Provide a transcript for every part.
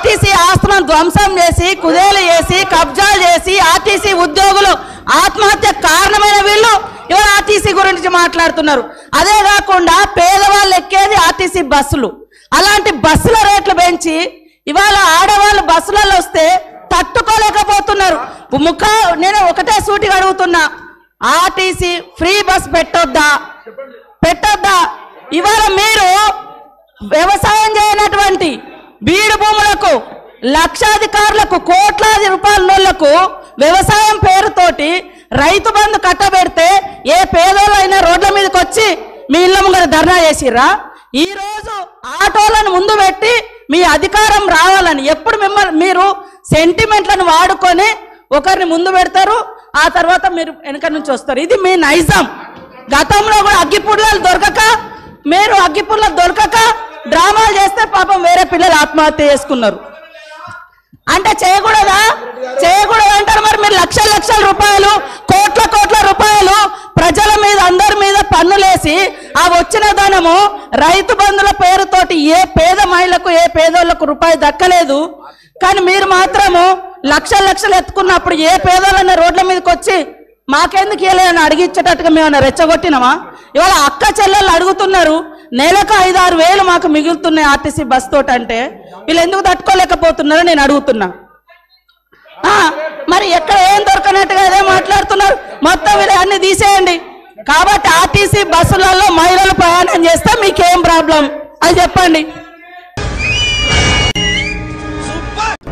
RTC ఆస్తులను ధ్వంసం చేసి కుదేలు చేసి కబ్జాలు చేసి ఆర్టీసీ ఉద్యోగులు ఆత్మహత్య కారణమైన వీళ్ళు ఇవాళ ఆర్టీసీ గురించి మాట్లాడుతున్నారు. అదే కాకుండా పేదవాళ్ళు ఎక్కేది ఆర్టీసీ బస్సులు, అలాంటి బస్సుల రేట్లు పెంచి ఇవాళ ఆడవాళ్ళు బస్సులలో వస్తే తట్టుకోలేకపోతున్నారు. నేను ఒకటే సూటిగా అడుగుతున్నా, ఆర్టీసీ ఫ్రీ బస్ పెట్టొద్దా? ఇవాళ మీరు వ్యవసాయం చేయనటువంటి బీడు భూములకు లక్షాధికారులకు కోట్లాది రూపాయల నోళ్లకు వ్యవసాయం పేరుతోటి రైతు బంధు కట్టబెడితే ఏ పేదోళ్ళైనా రోడ్ల మీదకి వచ్చి మీ ఇళ్ళ ముంగర ధర్నా చేసిర్రా? ఈ రోజు ఆటోలను ముందు పెట్టి మీ అధికారం రావాలని ఎప్పుడు మీరు సెంటిమెంట్లను వాడుకొని ఒకరిని ముందు పెడతారు, ఆ తర్వాత మీరు వెనక నుంచి వస్తారు. ఇది మీ నైజం. గతంలో కూడా అగ్గిపుల్లలు దొరకక డ్రామాలు చేస్తే పాపం వేరే పిల్లలు ఆత్మహత్య చేసుకున్నారు. అంటే చేయకూడదా అంటారు. మరి మీరు లక్షల రూపాయలు కోట్ల రూపాయలు ప్రజల మీద అందరి మీద పన్నులేసి ఆ వచ్చిన ధనము రైతు బంధుల పేరుతోటి ఏ పేద మహిళకు ఏ పేదోళ్లకు రూపాయి దక్కలేదు. కానీ మీరు మాత్రము లక్షలు ఎత్తుకున్నప్పుడు ఏ పేదోళ్ళన్న రోడ్ల మీదకి వచ్చి మాకెందుకు ఇవ్వలేదని అడిగిచ్చేటట్టుగా మేమన్నా రెచ్చగొట్టినామా? ఇవాళ అక్క చెల్లెళ్ళు అడుగుతున్నారు, నెలకు 5-6 వేలు మాకు మిగులుతున్నాయి ఆర్టీసీ బస్ తోటి. అంటే వీళ్ళు ఎందుకు తట్టుకోలేకపోతున్నారో నేను అడుగుతున్నా. మరి ఎక్కడ ఏం దొరకనట్టుగా అదే మాట్లాడుతున్నారు. మొత్తం వీళ్ళు అన్ని తీసేయండి. కాబట్టి ఆర్టీసీ బస్సులలో మహిళలు ప్రయాణం చేస్తే మీకేం ప్రాబ్లం అది చెప్పండి.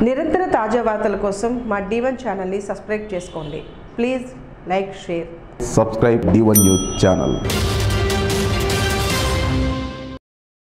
నిరంతర తాజా వార్తల కోసం మా D1 ఛానల్ని సబ్స్క్రైబ్ చేసుకోండి. Please like, share, subscribe D1 News channel.